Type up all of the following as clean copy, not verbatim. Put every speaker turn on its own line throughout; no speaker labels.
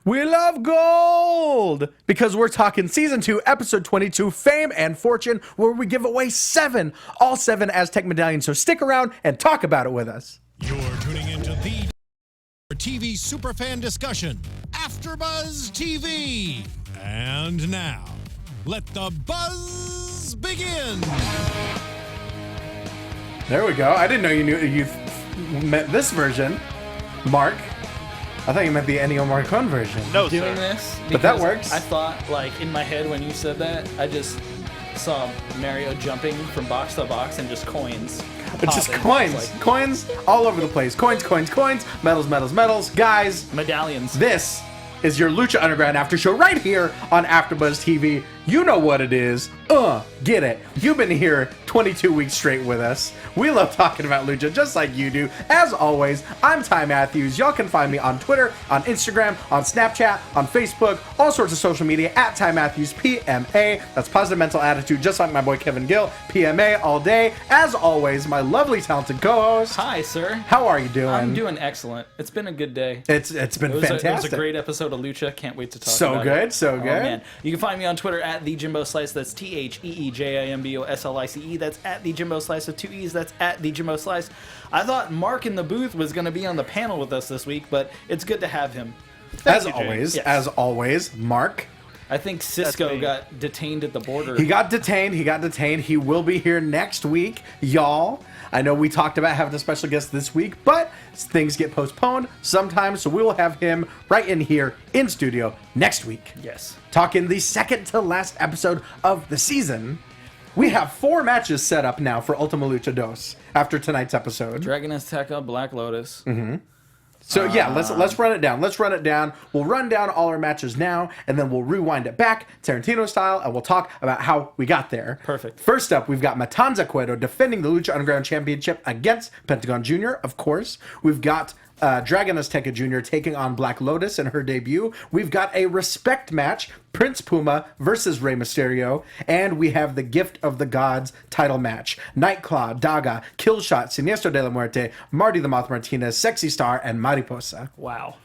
We love gold because we're talking season 2, episode 22, Fame and Fortune, where we give away all 7 Aztec medallions. So stick around and talk about it with us.
You're tuning into the TV superfan discussion, AFTERBUZZ TV. And now, let the buzz begin.
There we go. I didn't know you meant this version, Mark. I thought you meant the Ennio Morricone version.
No,
doing
sir.
this,
But that works.
I thought, like, in my head when you said that, I just saw Mario jumping from box to box and just coins.
It's just
popping.
coins.
It's like
Coins all over the place. Coins, coins, coins. Medals, medals, medals. Guys,
medallions.
this is your Lucha Underground after show right here on AfterBuzz TV. You know what it is. Get it. You've been here 22 weeks straight with us. We love talking about Lucha just like you do. As always, I'm Ty Matthews. Y'all can find me on Twitter, on Instagram, on Snapchat, on Facebook, all sorts of social media at Ty Matthews PMA. That's Positive Mental Attitude, just like my boy Kevin Gill. PMA all day. As always, my lovely talented co-host.
Hi, sir.
How are you doing?
I'm doing excellent. It's been a good day.
It's been fantastic.
It was a great episode of Lucha. Can't wait to talk
So
about
good,
it.
so good.
Oh, man. You can find me on Twitter at TheJimboSlice. That's TheeJimboslice. That's at TheJimboSlice with 2 E's. That's at TheJimboSlice. I thought Mark in the booth was going to be on the panel with us this week, but it's good to have him.
As
you, Jay.
Yes.
always, Mark.
I think Cisco
me.
got detained at the border.
He got detained. He will be here next week, y'all. I know we talked about having a special guest this week, but things get postponed sometimes, so we will have him right in here in studio next week.
Yes.
Talking the second to last episode of the season. We have 4 matches set up now for Ultima Lucha Dos after tonight's episode.
Dragon Azteca, Black Lotus.
So yeah, let's run it down. We'll run down all our matches now, and then we'll rewind it back Tarantino style, and we'll talk about how we got there.
Perfect.
First up, we've got Matanza Cueto defending the Lucha Underground Championship against Pentagon Jr., of course. We've got Dragon Azteca Jr. taking on Black Lotus in her debut. We've got a respect match, Prince Puma versus Rey Mysterio. And we have the Gift of the Gods title match. Nightclaw, Daga, Killshot, Siniestro de la Muerte, Marty the Moth Martinez, Sexy Star, and Mariposa.
Wow.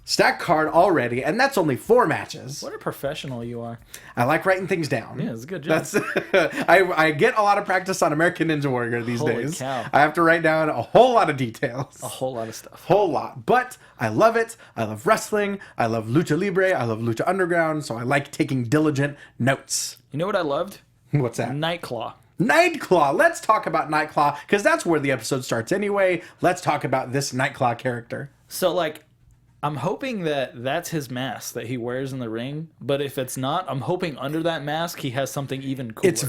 Stacked card already, and that's only 4 matches.
What a professional you are.
I like writing things down.
Yeah, it's a good job.
That's I get a lot of practice on American Ninja Warrior these
Holy
days.
cow.
I have to write down a whole lot of details.
A whole lot of stuff.
Whole lot. But I love it. I love wrestling. I love Lucha Libre. I love Lucha Underground. So I like taking diligent notes.
You know what I loved?
What's that?
Nightclaw.
Nightclaw. Let's talk about Nightclaw because that's where the episode starts anyway. Let's talk about this Nightclaw character.
So, like, I'm hoping that that's his mask that he wears in the ring, but if it's not, I'm hoping under that mask he has something even cooler.
It's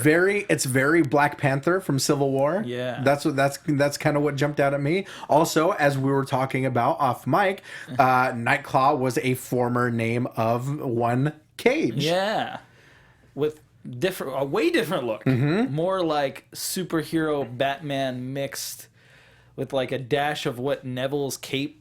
very Black Panther from Civil War.
Yeah.
That's kind of what jumped out at me. Also, as we were talking about off mic, Nightclaw was a former name of one Cage.
Yeah. With a way different look. More like superhero Batman mixed with like a dash of what Neville's cape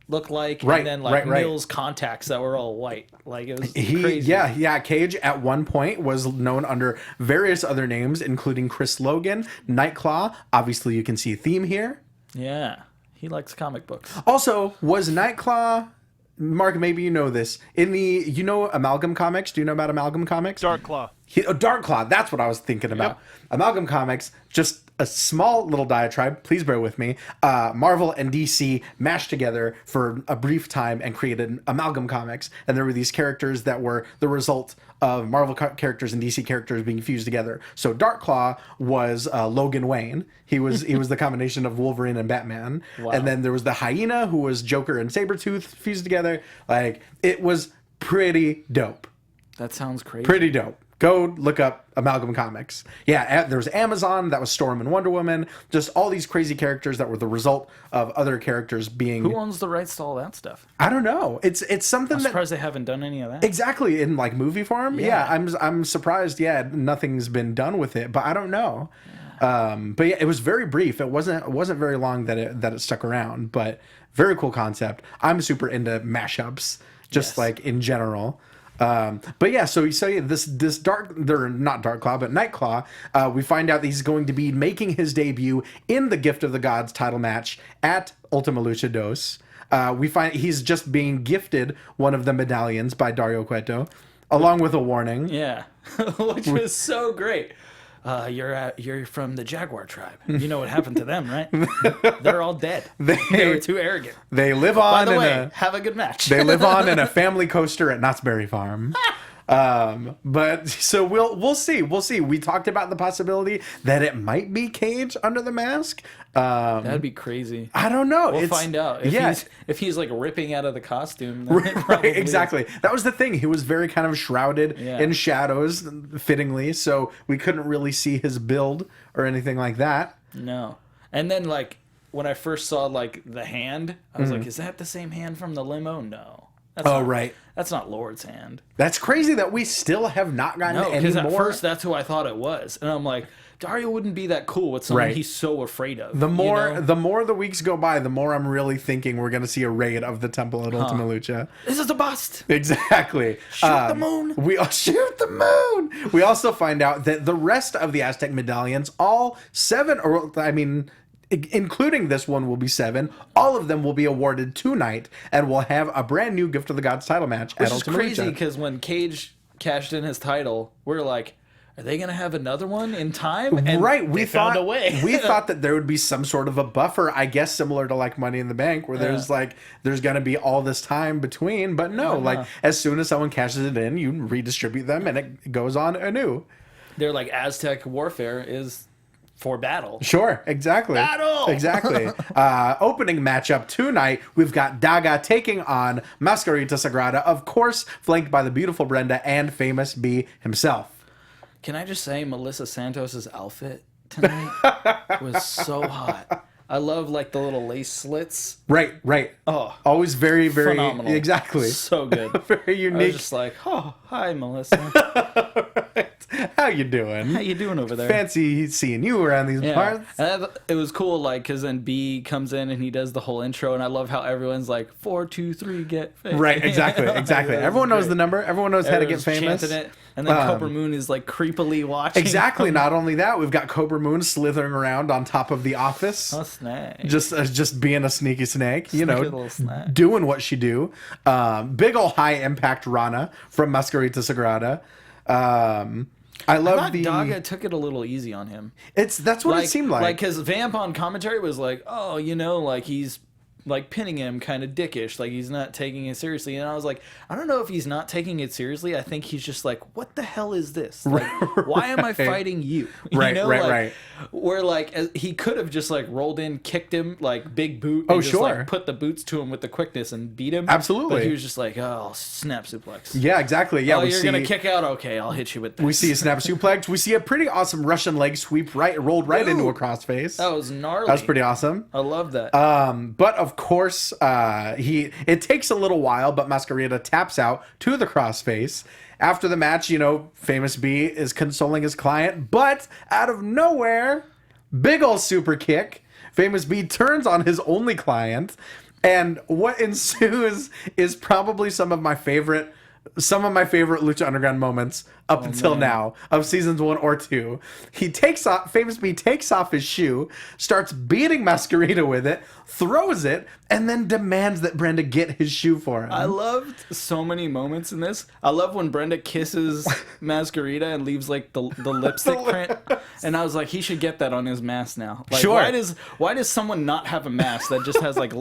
looked like,
Right,
and then like
right.
Mill's contacts that were all white. Like it was crazy.
Yeah. Cage at one point was known under various other names, including Chris Logan, Nightclaw. Obviously, you can see a theme here.
Yeah. He likes comic books.
Also, was Nightclaw, Mark, maybe you know this, in the, Amalgam Comics? Do you know about Amalgam Comics?
Dark Claw.
Dark Claw, that's what I was thinking about.
Yep.
Amalgam Comics, just a small little diatribe, please bear with me. Marvel and DC mashed together for a brief time and created Amalgam Comics. And there were these characters that were the result of Marvel characters and DC characters being fused together. So Dark Claw was Logan Wayne. He was the combination of Wolverine and Batman.
Wow.
And then there was the Hyena, who was Joker and Sabretooth fused together. Like, it was pretty dope.
That sounds crazy.
Pretty dope. Go look up Amalgam Comics. Yeah, there was Amazon, that was Storm and Wonder Woman. Just all these crazy characters that were the result of other characters being...
Who owns the rights to all that stuff?
I don't know. It's something
I'm
that...
surprised they haven't done any of that.
Exactly, in like movie form. Yeah, I'm surprised. Yeah, nothing's been done with it, but I don't know. But yeah, it was very brief. It wasn't very long that it stuck around, but very cool concept. I'm super into mashups, just
Yes.
like in general. But yeah, so yeah, this they're not Dark Claw, but Night Claw. We find out that he's going to be making his debut in the Gift of the Gods title match at Ultima Lucha Dos. We find he's just being gifted one of the medallions by Dario Cueto, along with a warning.
Yeah, which was so great. You're from the Jaguar tribe. You know what happened to them, right? They're all dead. They were too arrogant.
They live on.
By the way, have a good match.
They live on in a family coaster at Knott's Berry Farm. But so we'll see. We talked about the possibility that it might be Cage under the mask.
That'd be crazy.
I don't know.
We'll find out. If he's like ripping out of the costume. Then
right, exactly. That was the thing. He was very kind of shrouded in shadows, fittingly, so we couldn't really see his build or anything like that.
No. And then like when I first saw like the hand, I was like, is that the same hand from the limo? No.
Right.
That's not Lord's hand.
That's crazy that we still have not gotten any more.
Because at first that's who I thought it was. And I'm like, Dario wouldn't be that cool with someone he's so afraid of.
The more the weeks go by, the more I'm really thinking we're going to see a raid of the temple at Ultima Lucha.
This is a bust.
Exactly.
Shoot the moon.
Shoot the moon. We also find out that the rest of the Aztec medallions, all 7, or I mean, including this one, will be 7. All of them will be awarded tonight, and we'll have a brand new Gift of the Gods title match at Ultima Lucha.
Which is crazy because when Cage cashed in his title, we're like, are they going to have another one in time? And
we
found a way.
We thought that there would be some sort of a buffer, I guess, similar to like Money in the Bank, where there's going to be all this time between. But no, like as soon as someone cashes it in, you redistribute them, and it goes on anew.
They're like Aztec warfare is for battle.
Sure, exactly.
Battle!
Exactly. Opening matchup tonight, we've got Daga taking on Mascarita Sagrada, of course, flanked by the beautiful Brenda and Famous B himself.
Can I just say Melissa Santos's outfit tonight was so hot. I love like the little lace slits.
Right.
Oh,
always very, very
phenomenal.
Exactly.
So good.
Very unique.
I was just like, oh, hi, Melissa.
Right. How you doing?
How you doing over there?
Fancy seeing you around these parts.
And it was cool, like, because then B comes in and he does the whole intro, and I love how everyone's like, 4, 2, 3, get famous.
Right, exactly. Everyone knows the number. Everyone knows how to get famous.
Chanting it. And then Cobra Moon is like creepily watching.
Exactly. Not only that, we've got Cobra Moon slithering around on top of the office.
Oh, snake.
Just being a sneaky snake,
Little snake.
doing what she do. Big ol' high impact Rana from Mascarita Sagrada. I love
Daga took it a little easy on him.
That's what it seemed like.
Like his Vamp on commentary was like, oh, like he's like pinning him kind of dickish, like he's not taking it seriously. And I was like, I don't know if he's not taking it seriously. I think he's just like, what the hell is this? Like, why am I fighting you?
Right.
Where like he could have just like rolled in, kicked him like big boot, and just like put the boots to him with the quickness and beat him.
Absolutely.
But he was just like, oh, snap suplex.
Yeah, exactly. Yeah,
you're gonna kick out? Okay, I'll hit you with this.
We see a snap suplex. We see a pretty awesome Russian leg sweep rolled right into a crossface.
That was gnarly.
That was pretty awesome.
I love that.
But of course, it takes a little while, but Mascarita taps out to the crossface. After the match, Famous B is consoling his client, but out of nowhere, big ol' super kick. Famous B turns on his only client, and what ensues is probably some of my favorite Lucha Underground moments up until now of seasons 1 or 2. Famous B takes off his shoe, starts beating Mascarita with it, throws it, and then demands that Brenda get his shoe for him.
I loved so many moments in this. I love when Brenda kisses Mascarita and leaves like the lipstick print, and I was like, he should get that on his mask now. Like,
sure.
Why does someone not have a mask that just has like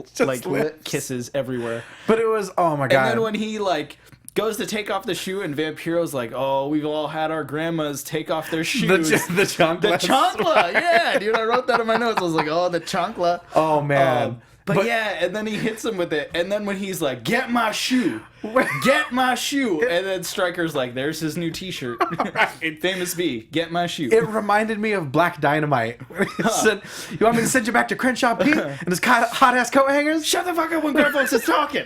lip kisses everywhere?
But it was, oh my god.
And then when he like goes to take off the shoe, and Vampiro's like, oh, we've all had our grandmas take off their shoes.
The chancla.
The chancla, yeah, dude, I wrote that in my notes. I was like, oh, the chancla.
Oh, man.
But yeah, and then he hits him with it, and then when he's like, get my shoe, get my shoe, and then Stryker's like, there's his new t-shirt. Right. Famous B, get my shoe.
It reminded me of Black Dynamite. He said, you want me to send you back to Crenshaw Pete and his hot-ass coat hangers?
Shut the fuck up when Grown Folks is talking.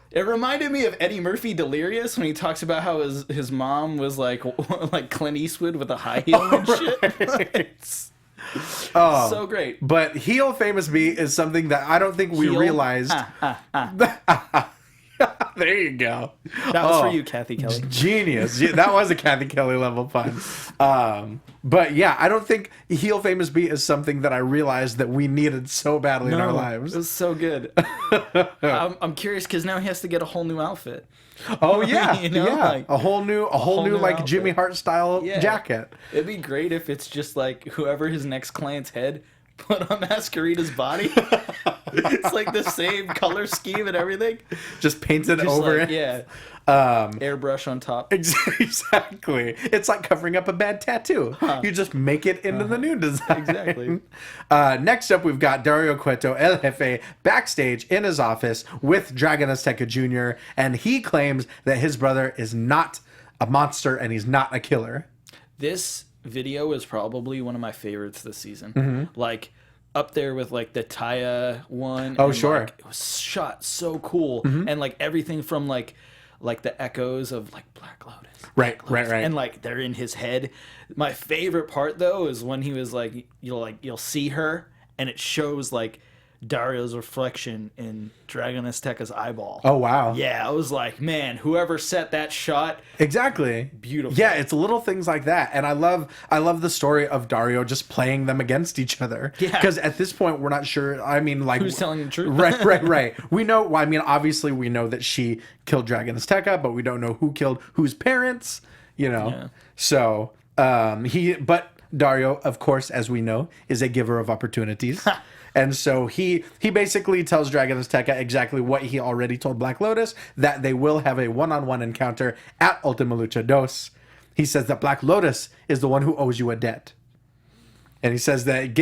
It reminded me of Eddie Murphy Delirious when he talks about how his mom was like Clint Eastwood with a high heel and shit.
Oh,
so great.
But heel Famous B is something that I don't think we realized. There you go.
That was for you, Kathy Kelly.
Genius. Yeah, that was a Kathy Kelly level pun. But yeah, I don't think heel famous beat is something that I realized that we needed so badly in our lives.
It was so good. I'm curious because now he has to get a whole new outfit.
Oh yeah,
You know,
yeah.
like,
a whole new like
outfit.
Jimmy Hart style jacket.
It'd be great if it's just like whoever his next client's head put on Masquerade's body. It's like the same color scheme and everything.
Just painted
Just
over
like,
it.
yeah. Airbrush on top.
Exactly. It's like covering up a bad tattoo. You just make it into the new design.
Exactly.
Next up, we've got Dario Cueto, El Jefe, backstage in his office with Dragon Azteca Jr., and he claims that his brother is not a monster and he's not a killer.
This video is probably one of my favorites this season. Like, up there with like the Taya one.
Oh,
and,
sure.
Like, it was shot so cool. And like everything from like the echoes of like Black Lotus.
Right.
And like they're in his head. My favorite part though is when he was like you'll see her and it shows like Dario's reflection in Dragon Azteca's eyeball.
Oh, wow.
Yeah, I was like, man, whoever set that shot.
Exactly.
Beautiful.
Yeah, it's little things like that. And I love the story of Dario just playing them against each other.
Yeah.
Because at this point, we're not sure. I mean, like...
Who's telling the truth?
Right. We know... Well, I mean, obviously, we know that she killed Dragon Azteca, but we don't know who killed whose parents, you know?
Yeah.
So, But Dario, of course, as we know, is a giver of opportunities. And so he basically tells Dragon Azteca exactly what he already told Black Lotus, that they will have a one-on-one encounter at Ultima Lucha Dos. He says that Black Lotus is the one who owes you a debt. And he says that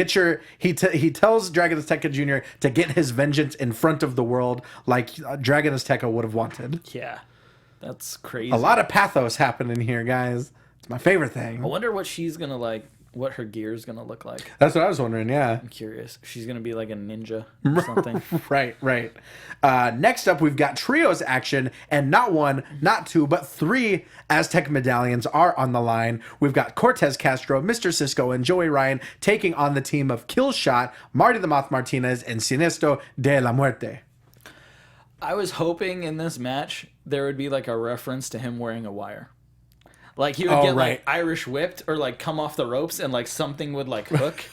he tells Dragon Azteca Jr. to get his vengeance in front of the world like Dragon Azteca would have wanted.
Yeah. That's crazy.
A lot of pathos happening here, guys. It's my favorite thing.
I wonder what she's gonna like. What her gear is gonna look like.
That's what I was wondering, yeah.
I'm curious. She's gonna be like a ninja or something.
Right. Next up, we've got trios action, and not one, not two, but three Aztec medallions are on the line. We've got Cortez Castro, Mr. Cisco, and Joey Ryan taking on the team of Killshot, Marty the Moth Martinez, and Siniestro de la Muerte.
I was hoping in this match there would be like a reference to him wearing a wire. Like he would get like Irish whipped or like come off the ropes and like something would like hook.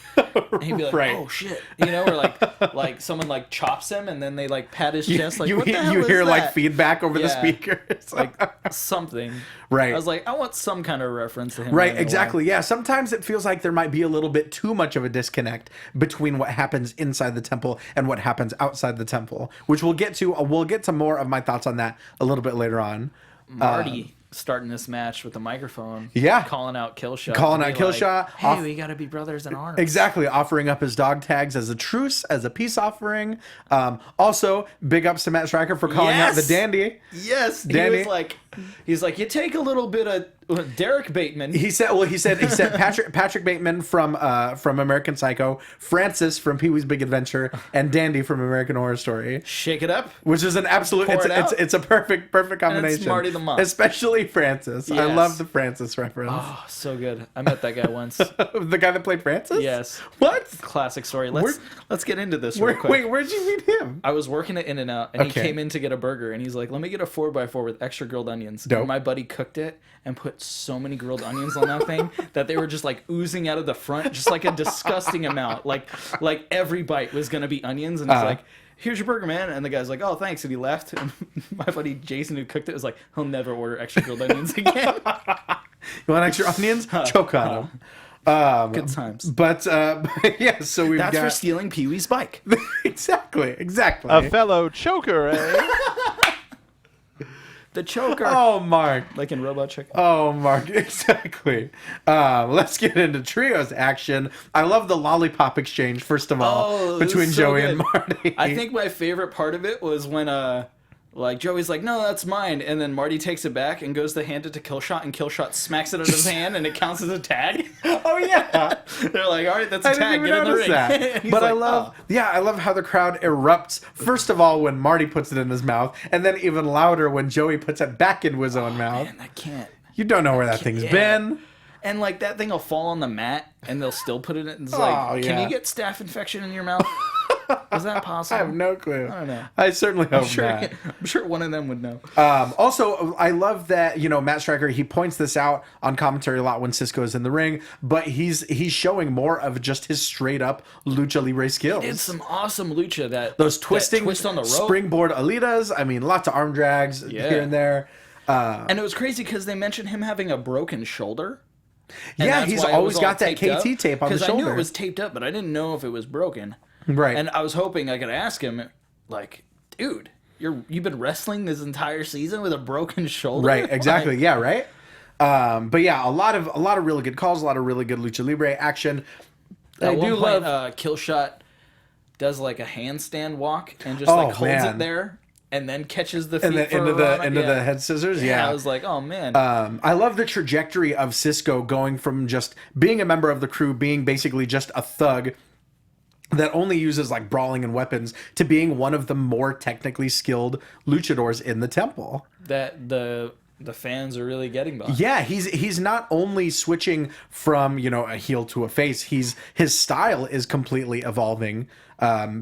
And he'd be like, oh shit. You know, or like someone like chops him and then they like pat his chest like what the hell is
hear
that?
Like feedback over the speakers.
Like something.
Right.
I was like, I want some kind of reference to him.
Right, exactly. Yeah, sometimes it feels like there might be a little bit too much of a disconnect between what happens inside the temple and what happens outside the temple, which we'll get to. We'll get to more of my thoughts on that a little bit later on.
Marty starting this match with the microphone.
Yeah.
Calling out Killshot.
Killshot.
Hey, we got to be brothers in arms.
Exactly. Offering up his dog tags as a truce, as a peace offering. Also, big ups to Matt Striker for calling out the Dandy.
Yes.
Dandy.
He's like, you take a little bit of Derek Bateman.
He said Patrick Bateman from American Psycho, Francis from Pee-wee's Big Adventure, and Dandy from American Horror Story.
Shake it up.
Which is an absolute, it's a perfect combination.
And it's Marty the Moth.
Especially Francis.
Yes.
I love the Francis reference.
Oh, so good. I met that guy once.
The guy that played Francis?
Yes.
What?
Classic story. Let's get into this real quick.
Wait, where'd you meet him?
I was working at In-N-Out, and he came in to get a burger, and he's like, let me get a 4x4 with extra grilled onions.
Dope.
And my buddy cooked it and put so many grilled onions on that thing that they were just like oozing out of the front, just like a disgusting amount. Like every bite was going to be onions, and he's like, here's your burger, man. And the guy's like, oh, thanks. And he left. And my buddy Jason, who cooked it, was like, he'll never order extra grilled onions again.
You want extra onions? Choke on them.
Good times.
But yeah, so we've
That's for stealing Pee-wee's bike.
Exactly.
A fellow choker, eh?
The choker.
Oh, Mark.
Like in Robot Chicken.
Oh, Mark. Exactly. Let's get into trios action. I love the lollipop exchange, first of all, between Joey and Marty.
I think my favorite part of it was when like Joey's like, no, that's mine, and then Marty takes it back and goes to hand it to Killshot, and Killshot smacks it out of his hand, and it counts as a tag.
Oh yeah,
they're like, all right, that's a tag. Get in the ring.
But like, I love how the crowd erupts. First of all, when Marty puts it in his mouth, and then even louder when Joey puts it back into his own mouth.
Man, that can't.
You don't know where that thing's been.
And like that thing will fall on the mat, and they'll still put it in. It's like, can you get staph infection in your mouth? Is that possible?
I have no clue.
I don't know.
I certainly hope not.
I'm sure one of them would know.
Also, I love that, Matt Striker, he points this out on commentary a lot when Cisco is in the ring, but he's showing more of just his straight up lucha libre skills.
It's some awesome lucha
those twisting
that twist on the rope.
springboard alitas. I mean, lots of arm drags here and there.
And it was crazy because they mentioned him having a broken shoulder.
Yeah, he's always got that KT tape on the shoulder.
Because I knew it was taped up, but I didn't know if it was broken.
Right.
And I was hoping I could ask him, like, dude, you've been wrestling this entire season with a broken shoulder?
Right, exactly. Yeah, right? But yeah, a lot of really good calls, a lot of really good lucha libre action. I do love
Killshot does like a handstand walk and just holds it there and then catches the feet
and then into the head scissors. Yeah,
I was like, oh man.
I love the trajectory of Cisco going from just being a member of the crew, being basically just a thug that only uses like brawling and weapons, to being one of the more technically skilled luchadors in the temple.
That the fans are really getting behind.
Yeah, he's not only switching from a heel to a face. His style is completely evolving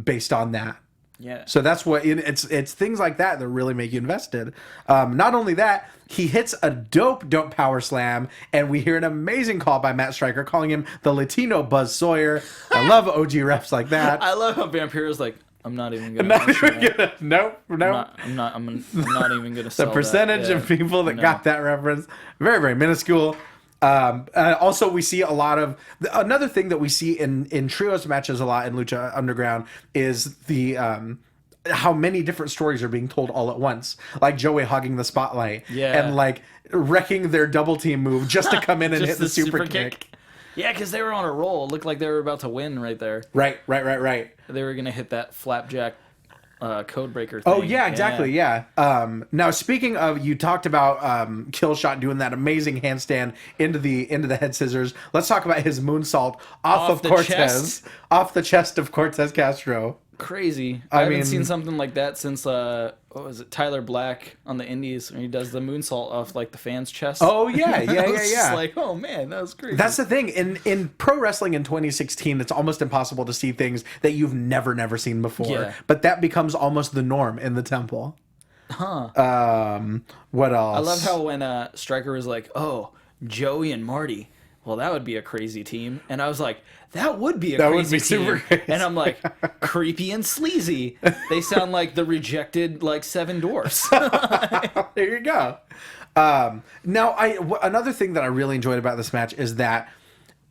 based on that.
Yeah.
So that's what it's things like that that really make you invested. Not only that, he hits a dope power slam, and we hear an amazing call by Matt Striker calling him the Latino Buzz Sawyer. I love OG refs like that.
I love how Vampiro's like, I'm not even gonna.
Nope.
I'm not even gonna.
The percentage of people that got that reference, very, very minuscule. Also, we see a lot of another thing that we see in trios matches a lot in Lucha Underground is the how many different stories are being told all at once, like Joey hogging the spotlight, and like wrecking their double team move just to come in and hit the super kick.
Yeah, because they were on a roll. It looked like they were about to win right there.
Right.
They were gonna hit that flapjack code breaker thing.
Oh yeah, exactly. Yeah. Now speaking of, you talked about Killshot doing that amazing handstand into the head scissors. Let's talk about his moonsault off of Cortez, off the chest of Cortez Castro.
Crazy. I haven't seen something like that since what was it, Tyler Black on the Indies, when he does the moonsault off like the fan's chest.
Oh yeah.
Just like, oh man, that was crazy.
That's the thing. In pro wrestling in 2016, it's almost impossible to see things that you've never seen before. Yeah. But that becomes almost the norm in the temple.
Huh.
What else?
I love how when Stryker was like, oh, Joey and Marty, well, that would be a crazy team. And I was like, that would be a crazy team.
Super crazy.
And I'm like, creepy and sleazy. They sound like the rejected like Seven Dwarfs.
There you go. Now, another thing that I really enjoyed about this match is that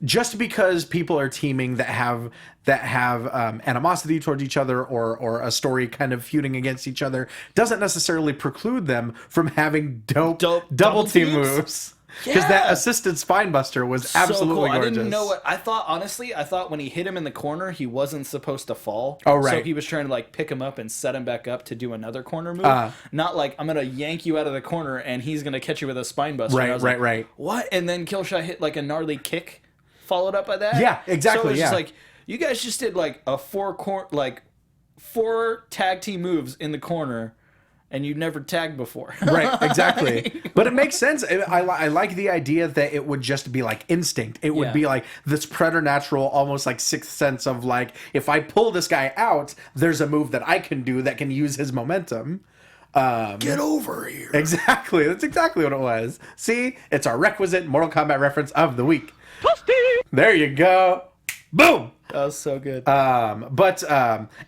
just because people are teaming that have animosity towards each other or a story kind of feuding against each other doesn't necessarily preclude them from having dope double team moves. Because that assisted spine buster was absolutely gorgeous.
I didn't know what I thought. Honestly, I thought when he hit him in the corner, he wasn't supposed to fall.
Oh, right.
So he was trying to like pick him up and set him back up to do another corner move. Not like, I'm gonna yank you out of the corner and he's gonna catch you with a spine buster.
Right.
What? And then Killshot hit like a gnarly kick, followed up by that.
Yeah, exactly.
So it was just like, you guys just did like a four tag team moves in the corner. And you've never tagged before.
Right, exactly. But it makes sense. I like the idea that it would just be like instinct. It would be like this preternatural, almost like sixth sense of like, if I pull this guy out, there's a move that I can do that can use his momentum.
Get over here.
Exactly. That's exactly what it was. See? It's our requisite Mortal Kombat reference of the week. Toasty! There you go. Boom!
That was so good.
But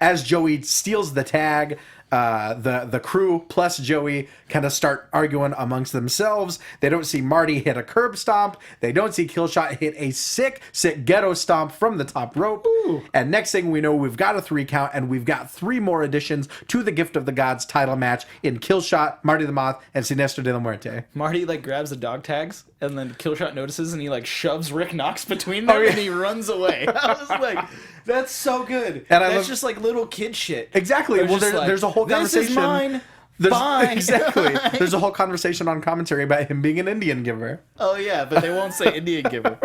as Joey steals the tag, the crew plus Joey kind of start arguing amongst themselves. They don't see Marty hit a curb stomp. They don't see Killshot hit a sick ghetto stomp from the top rope. Ooh. And next thing we know, we've got a 3 count, and we've got 3 more additions to the Gift of the Gods title match in Killshot, Marty the Moth, and Sinestro de la Muerte.
Marty like grabs the dog tags, and then Killshot notices, and he like shoves Rick Knox between them, and he runs away. I was like, that's so good. And that's just like little kid shit.
Exactly. Well, there's a whole conversation.
This is mine.
Fine. Exactly. There's a whole conversation on commentary about him being an Indian giver.
Oh yeah, but they won't say Indian giver.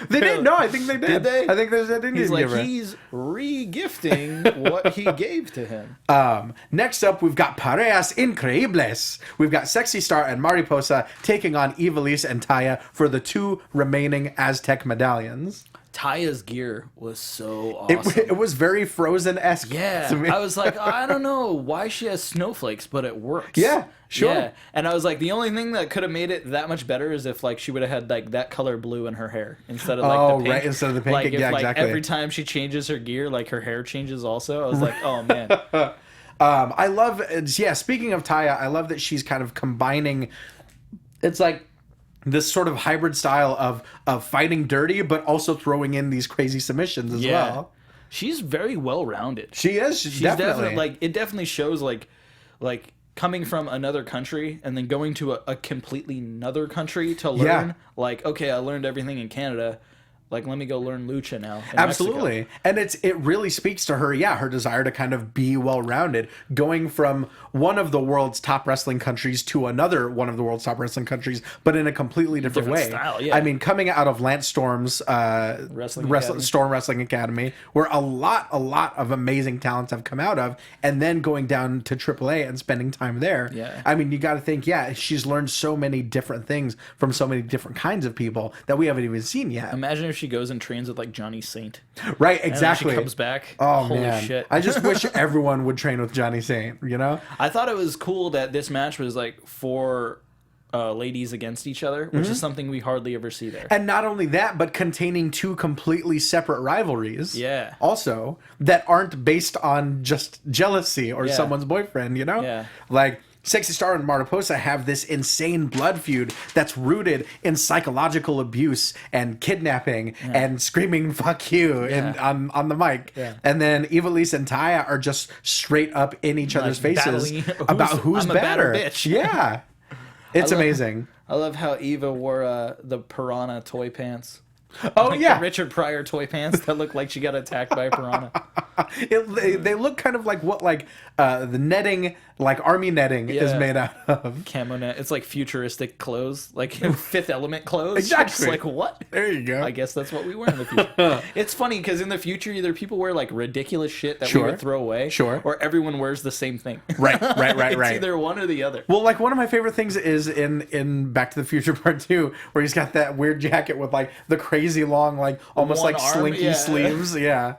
They did. No, I think they did.
Did they?
I think there's an Indian giver.
He's re-gifting what he gave to him.
Next up, we've got Parejas Increíbles. We've got Sexy Star and Mariposa taking on Ivelisse and Taya for the 2 remaining Aztec medallions.
Taya's gear was so awesome.
It was very Frozen-esque.
Yeah,
to me.
I was like, I don't know why she has snowflakes, but it works.
Yeah, sure.
Yeah, and I was like, the only thing that could have made it that much better is if like she would have had like that color blue in her hair instead of like the pink.
Right, instead of the pink.
Like if
yeah,
like
exactly.
every time she changes her gear, like her hair changes also. I was like, oh man.
I love, speaking of Taya, I love that she's kind of combining, it's like this sort of hybrid style of fighting dirty, but also throwing in these crazy submissions as well.
She's very well rounded.
She is. She's definitely.
like it definitely shows like coming from another country and then going to a completely another country to learn.
Yeah.
Like, okay, I learned everything in Canada. Like, let me go learn lucha now. In
Absolutely.
Mexico.
And it really speaks to her, her desire to kind of be well-rounded, going from one of the world's top wrestling countries to another one of the world's top wrestling countries, but in a completely different way.
Style, yeah.
I mean, coming out of Lance Storm's Storm Wrestling Academy, where a lot of amazing talents have come out of, and then going down to AAA and spending time there.
Yeah.
I mean, you got to think, she's learned so many different things from so many different kinds of people that we haven't even seen yet.
Imagine if she goes and trains with like Johnny Saint.
Right,
And
exactly.
then she comes back.
Oh,
Holy
man.
shit.
I just wish everyone would train with Johnny Saint, you know?
I thought it was cool that this match was like four ladies against each other, which is something we hardly ever see there.
And not only that, but containing two completely separate rivalries.
Yeah.
Also, that aren't based on just jealousy or
Yeah.
someone's boyfriend, you know?
Yeah.
Like, Sexy Star and Mariposa have this insane blood feud that's rooted in psychological abuse and kidnapping and screaming "fuck you" on the mic.
Yeah.
And then Ivelisse and Taya are just straight up in each other's faces
battling
about who's
I'm a badder
better.
bitch.
Yeah, it's
love-
amazing.
I love how Eva wore the piranha toy pants.
Oh
Like
yeah,
the Richard Pryor toy pants that look like she got attacked by a piranha.
they look kind of like what the netting, like army netting, is
Yeah.
made out of.
Camo net. It's like futuristic clothes, like Fifth Element clothes.
Exactly.
It's like, what?
There you go.
I guess that's what we wear in the future. It's funny because in the future, either people wear like ridiculous shit that we
Sure.
would throw away,
Sure.
or everyone wears the same thing.
Right.
It's either one or the other.
Well, like one of my favorite things is in Back to the Future Part 2, where he's got that weird jacket with like the crazy long, like almost
One
like
arm,
slinky
yeah.
sleeves. Yeah.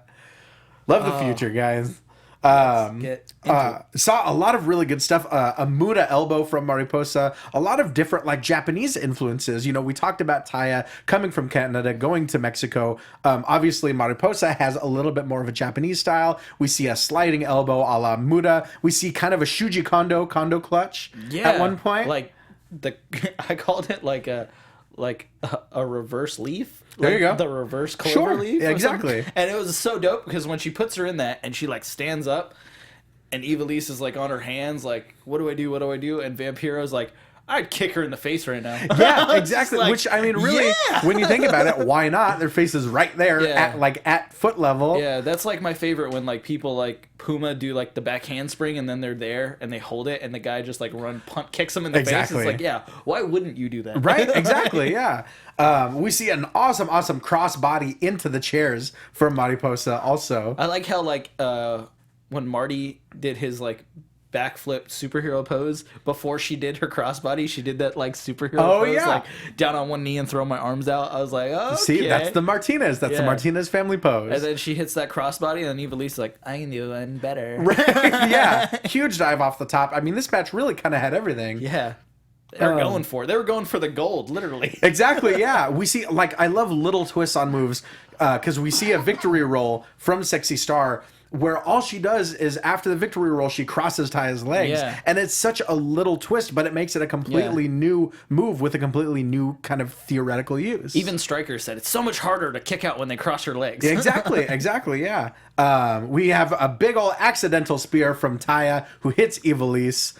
Love the future, guys.
Get into it.
Saw a lot of really good stuff. A Muda elbow from Mariposa. A lot of different like Japanese influences. You know, we talked about Taya coming from Canada, going to Mexico. Obviously, Mariposa has a little bit more of a Japanese style. We see a sliding elbow a la Muda. We see kind of a Shuji Kondo clutch at one point.
Like I called it like a reverse leaf.
There you
Like
go.
The reverse clover
Sure.
leaf.
Yeah,
or
exactly.
something. And it was so dope because when she puts her in that and she like stands up and Ivelisse is like on her hands like, what do I do? What do I do? And Vampiro's like, I'd kick her in the face right now.
Yeah, exactly.
Like,
Which I mean, really,
yeah.
when you think about it, why not? Their face is right there
Yeah.
at foot level.
Yeah, that's like my favorite when like people like Puma do like the back handspring and then they're there and they hold it and the guy just like kicks him in the face.
Exactly.
It's like, yeah, why wouldn't you do that?
Right, exactly, yeah. We see an awesome crossbody into the chairs from Mariposa also.
I like how like when Marty did his like backflip superhero pose before she did her crossbody, she did that like superhero pose,
yeah.
like down on one knee and throw my arms out. I was like, oh,
See, that's the Martinez. That's the
Yeah.
Martinez family pose.
And then she hits that crossbody, and then Ivelisse is like, I knew I'm better.
Yeah, huge dive off the top. I mean, this match really kind of had everything.
Yeah, they were going for it. They were going for the gold, literally.
Exactly, yeah. We see, like, I love little twists on moves because we see a victory roll from Sexy Star where all she does is after the victory roll, she crosses Taya's legs.
Yeah.
And it's such a little twist, but it makes it a completely new move with a completely new kind of theoretical use.
Even Stryker said it's so much harder to kick out when they cross your legs.
Exactly, yeah. We have a big old accidental spear from Taya who hits Ivelisse.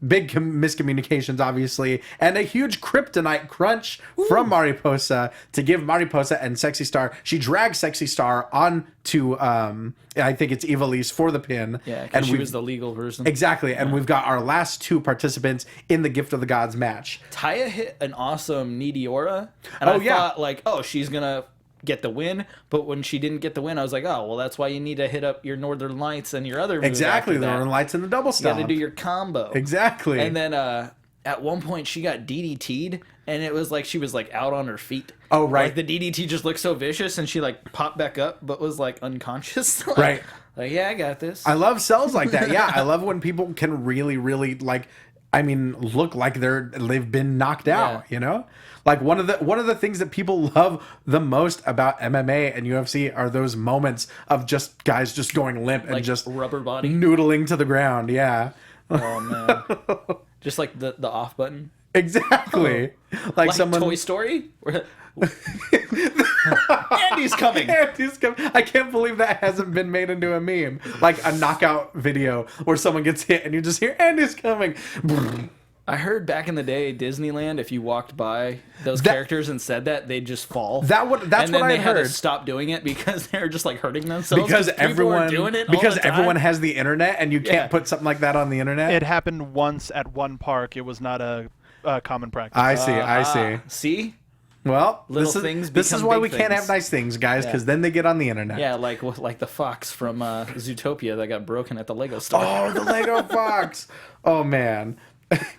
Big miscommunications, obviously, and a huge kryptonite crunch from Mariposa to give Mariposa and Sexy Star. She drags Sexy Star onto, I think it's Ivelisse for the pin.
Yeah,
and
because she was the legal version.
Exactly, and we've got our last two participants in the Gift of the Gods match.
Taya hit an awesome Meteora, and I thought like, oh, she's gonna get the win. But when she didn't get the win, I was like, oh, well, that's why you need to hit up your Northern Lights and your other moves
Exactly,
after
the
that.
Northern Lights and the double
You got
stomp.
to do your combo.
Exactly.
And then at one point she got DDT'd, and it was like she was like out on her feet.
Oh, right.
Like the DDT just looked so vicious, and she like popped back up, but was like unconscious. Like,
Right.
Like, yeah, I got this.
I love sells like that. Yeah, I love when people can really, really like. I mean, look like they've been knocked out.
Yeah.
You know, like one of the things that people love the most about MMA and UFC are those moments of just guys just going limp and
like
just
rubber body.
noodling to the ground. Yeah,
Oh man. Just like the off button.
exactly. Like someone.
Toy Story. Andy's coming.
Andy's coming. I can't believe that hasn't been made into a meme. Like a knockout video where someone gets hit and you just hear Andy's coming.
I heard back in the day, Disneyland, if you walked by those characters and said that, they'd just fall.
That's
and
what
then
I
they had to
heard.
stop doing it because they were just like hurting themselves.
Because
people
everyone
were doing it all
because
the time.
everyone has the internet and you can't put something like that on the internet.
It happened once at one park. It was not a common practice.
I see.
See?
Well,
Little
this
things
is
become
why
big
we can't
things.
have nice things, guys, because then they get on the internet.
Yeah, like the fox from Zootopia that got broken at the Lego store.
Oh, the Lego Fox. Oh man.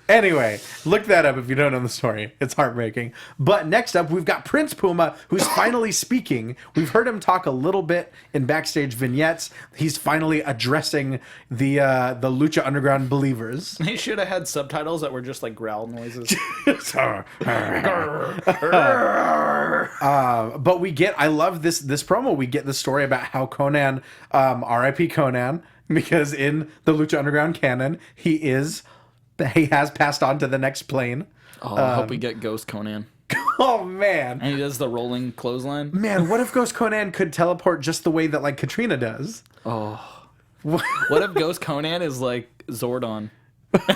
Anyway, look that up if you don't know the story. It's heartbreaking. But next up, we've got Prince Puma, who's finally speaking. We've heard him talk a little bit in backstage vignettes. He's finally addressing the Lucha Underground believers.
They should have had subtitles that were just like growl noises.
But I love this promo. We get the story about how Conan, R.I.P. Conan, because in the Lucha Underground canon, he has passed on to the next plane.
Oh, I hope we get Ghost Conan.
Oh man,
And he does the rolling clothesline.
man, what if Ghost Conan could teleport just the way that like Katrina does?
What if Ghost Conan is like Zordon?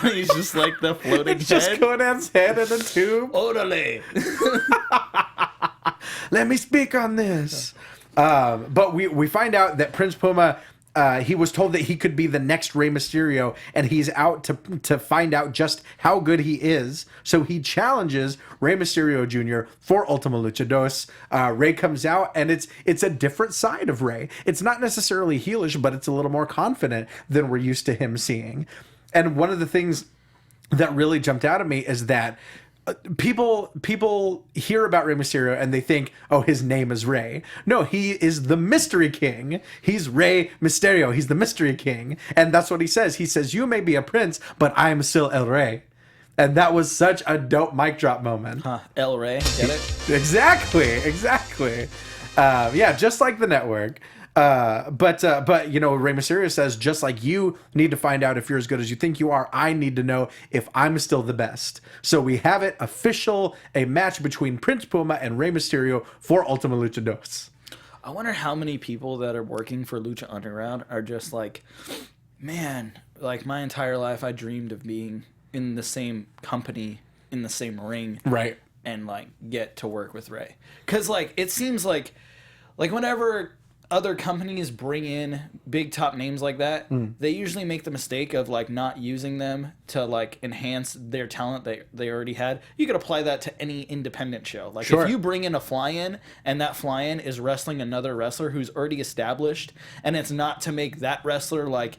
He's just like the floating
It's just
head.
Conan's head in a tube.
Orale.
Let me speak on this. But we find out that Prince Puma, he was told that he could be the next Rey Mysterio, and he's out to find out just how good he is. So he challenges Rey Mysterio Jr. for Ultima Lucha Dos. Rey comes out, and it's a different side of Rey. It's not necessarily heelish, but it's a little more confident than we're used to him seeing. And one of the things that really jumped out at me is that people hear about Rey Mysterio and they think, oh, his name is Rey. No, he is the Mystery King. He's Rey Mysterio. He's the Mystery King. And that's what he says. He says, you may be a prince, but I am still El Rey. And that was such a dope mic drop moment.
Huh, El Rey, get it?
Exactly. Yeah, just like the network. But you know, Rey Mysterio says, just like you need to find out if you're as good as you think you are, I need to know if I'm still the best. So we have it official, a match between Prince Puma and Rey Mysterio for Ultima Lucha Dos.
I wonder how many people that are working for Lucha Underground are just like, man, like my entire life I dreamed of being in the same company, in the same ring.
Right.
And like get to work with Rey. Because like it seems like whenever other companies bring in big top names like that, they usually make the mistake of like not using them to like enhance their talent that they already had. You could apply that to any independent show. Like
Sure.
if you bring in a fly-in and that fly-in is wrestling another wrestler who's already established, and it's not to make that wrestler like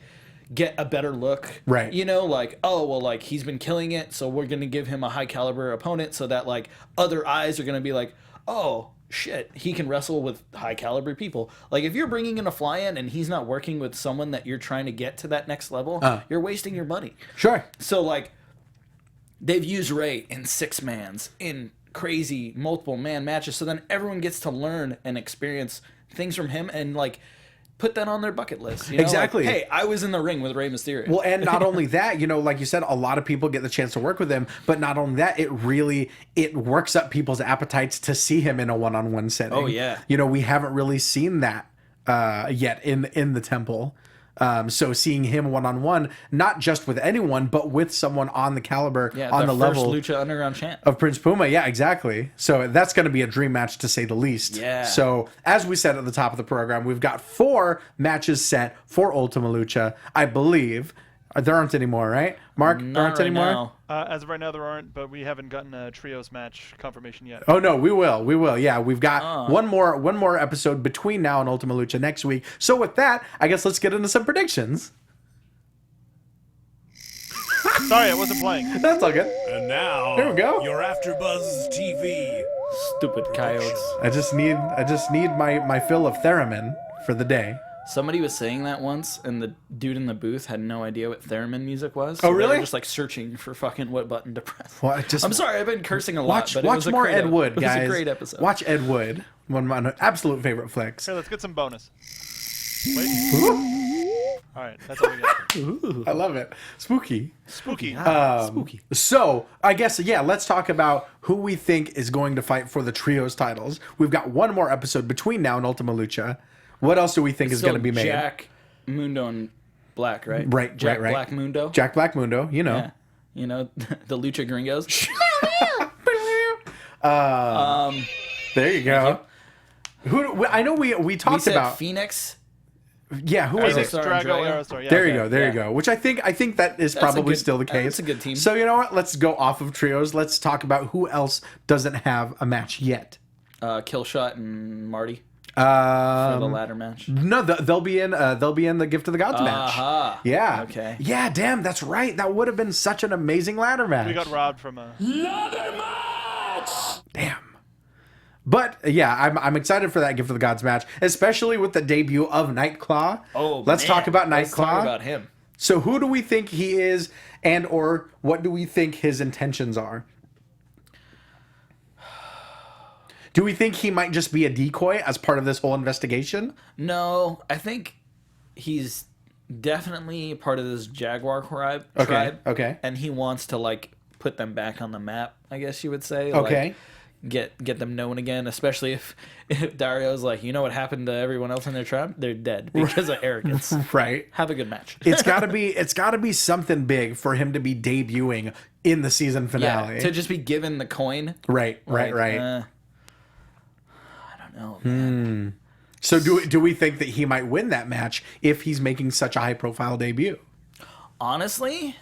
get a better look,
Right.
You know, like, oh well, like he's been killing it, so we're gonna give him a high caliber opponent so that like other eyes are gonna be like, oh shit, he can wrestle with high caliber people. Like if you're bringing in a fly-in and he's not working with someone that you're trying to get to that next level, you're wasting your money.
Sure.
So like they've used Rey in 6-mans, in crazy multiple man matches, so then everyone gets to learn and experience things from him and like put that on their bucket list. You know?
Exactly.
Like, hey, I was in the ring with Rey Mysterio.
Well, and not only that, you know, like you said, a lot of people get the chance to work with him, but not only that, it works up people's appetites to see him in a one-on-one setting.
Oh, yeah.
You know, we haven't really seen that yet in the temple. So seeing him one-on-one, not just with anyone, but with someone on the caliber, on the level
Lucha Underground champ
of Prince Puma. Yeah, exactly. So that's going to be a dream match to say the least.
Yeah.
So as we said at the top of the program, we've got 4 matches set for Ultima Lucha, I believe. There aren't any more, right? Mark, there aren't any more?
now.
As of right now, there aren't, but we haven't gotten a trios match confirmation yet.
Oh no, we will. Yeah, we've got one more episode between now and Ultima Lucha next week. So with that, I guess let's get into some predictions.
Sorry, I wasn't playing.
That's all good.
And now,
There we go.
your AfterBuzz TV.
Stupid coyotes.
I just need my fill of theremin for the day.
Somebody was saying that once, and the dude in the booth had no idea what theremin music was.
Oh,
so
really?
They were just like searching for fucking what button to press.
Well, just
I'm sorry, I've been cursing a lot.
watch
but it was a
more
great
Ed Wood, guys.
It was a great episode.
Watch Ed Wood, one of my absolute favorite flicks.
Here, let's get some bonus. Wait. All right, that's all we got.
Ooh, I love it. Spooky.
Spooky.
Spooky. So, I guess, yeah, let's talk about who we think is going to fight for the trios titles. We've got one more episode between now and Ultima Lucha. What else do we think is going to be made?
Jack, Mundo, and Black, right?
Right,
Jack
right.
Black Mundo.
Jack Black Mundo, you know.
Yeah. You know, the Lucha Gringos.
There you go. Who I know we
We
talked
said
about.
Phoenix.
Yeah, who was
Phoenix,
it?
Star
Drago,
Andrea.
Aerostar. Yeah,
There
okay.
you go. There you
Yeah.
go. Which I think that is
a
probably
good-
still the case.
that's a good team.
So you know what? Let's go off of trios. Let's talk about who else doesn't have a match yet.
Killshot and Marty for the ladder match.
No, they'll be in the Gift of the Gods match.
Aha.
Yeah.
Okay.
Yeah, damn, that's right. That would have been such an amazing ladder match.
We got robbed from a.
Damn. But yeah, I'm excited for that Gift of the Gods match, especially with the debut of Nightclaw.
Oh,
let's
man.
talk about
Let's
Nightclaw.
talk about him.
So who do we think he is, and or what do we think his intentions are? Do we think he might just be a decoy as part of this whole investigation?
No, I think he's definitely part of this Jaguar tribe.
Okay.
And he wants to like put them back on the map, I guess you would say.
Okay.
Like, get them known again, especially if Dario's like, you know what happened to everyone else in their tribe? They're dead because of arrogance.
Right.
Have a good match.
It's gotta be something big for him to be debuting in the season finale.
Yeah, to just be given the coin.
Right.
I don't know, man.
So do we think that he might win that match if he's making such a high profile debut?
Honestly,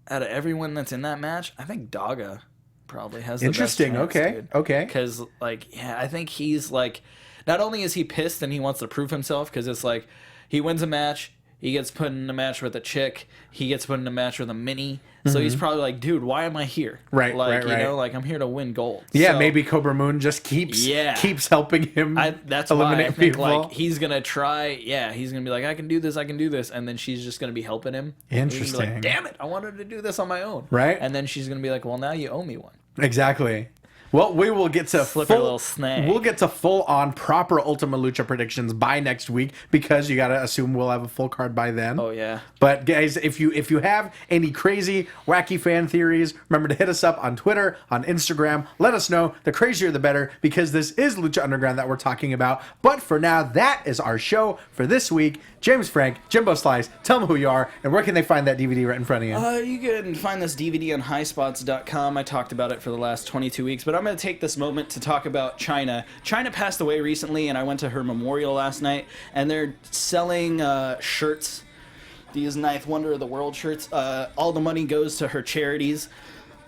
out of everyone that's in that match, I think Daga probably has the
Interesting.
best chance,
Okay. Okay.
Because, like, yeah, I think he's, like, not only is he pissed and he wants to prove himself, because it's like, he wins a match, he gets put in a match with a chick, he gets put in a match with a mini, so he's probably like, dude, why am I here?
Right,
like,
right,
you know,
right.
like, I'm here to win gold.
Yeah,
So,
maybe Cobra Moon just keeps helping him
that's why
eliminate
I think,
people.
like, he's gonna try, he's gonna be like, I can do this, and then she's just gonna be helping him.
Interesting.
He's gonna be like, damn it, I wanted to do this on my own.
Right.
And then she's gonna be like, well, now you owe me one.
Exactly. Well, we will get to
Slip her little snag.
We'll get to full on proper Ultima Lucha predictions by next week because you gotta assume we'll have a full card by then.
Oh yeah.
But guys, if you have any crazy, wacky fan theories, remember to hit us up on Twitter, on Instagram. Let us know. The crazier, the better, because this is Lucha Underground that we're talking about. But for now, that is our show for this week. James Franck, Jimbo Slice, tell them who you are and where can they find that DVD right in front of you.
You can find this DVD on highspots.com. I talked about it for the last 22 weeks, but I'm going to take this moment to talk about China. China passed away recently, and I went to her memorial last night, and they're selling shirts, these Ninth Wonder of the World shirts. All the money goes to her charities.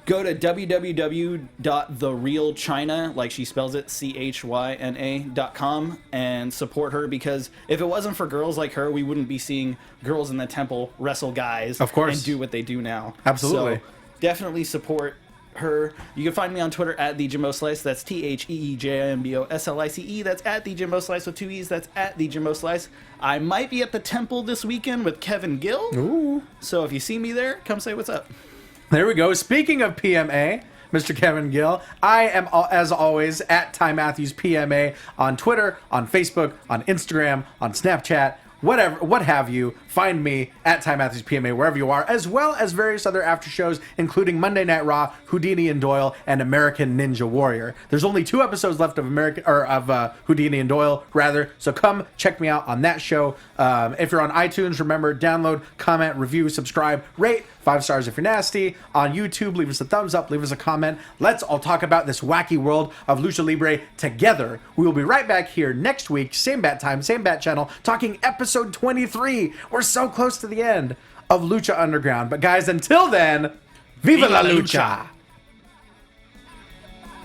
Go to www.therealchina, like she spells it, CHYNA.com, and support her, because if it wasn't for girls like her, we wouldn't be seeing girls in the temple wrestle guys,
of course,
and do what they do now.
Absolutely.
So definitely support her. You can find me on Twitter at the Jimbo Slice. That's TheeJimboslice. That's at the Jimbo Slice with 2 E's. That's at the Jimbo Slice. I might be at the temple this weekend with Kevin Gill.
Ooh.
So if you see me there, come say what's up.
There we go. Speaking of PMA, Mr. Kevin Gill, I am, as always, at Ty Matthews PMA on Twitter, on Facebook, on Instagram, on Snapchat, whatever, what have you. Find me at Ty Matthews PMA wherever you are, as well as various other after shows, including Monday Night Raw, Houdini and Doyle, and American Ninja Warrior. There's only 2 episodes left of Houdini and Doyle, rather. So come check me out on that show. If you're on iTunes, remember, download, comment, review, subscribe, rate. 5 stars if you're nasty. On YouTube, leave us a thumbs up, leave us a comment. Let's all talk about this wacky world of Lucha Libre together. We will be right back here next week, same bat time, same bat channel, talking episode 23. We're so close to the end of Lucha Underground. But guys, until then, Viva la Lucha!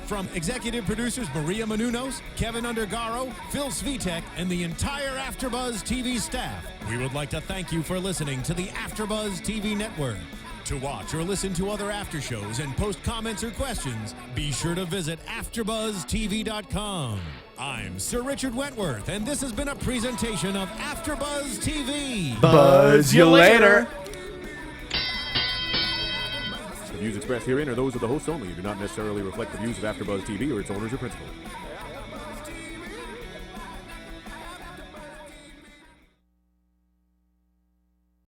From executive producers Maria Menounos, Kevin Undergaro, Phil Svitek, and the entire AfterBuzz TV staff, we would like to thank you for listening to the AfterBuzz TV network. To watch or listen to other after shows and post comments or questions, be sure to visit AfterBuzzTV.com. I'm Sir Richard Wentworth, and this has been a presentation of AfterBuzz TV.
Buzz you later.
The views expressed herein are those of the hosts only and do not necessarily reflect the views of AfterBuzz TV or its owners or principals.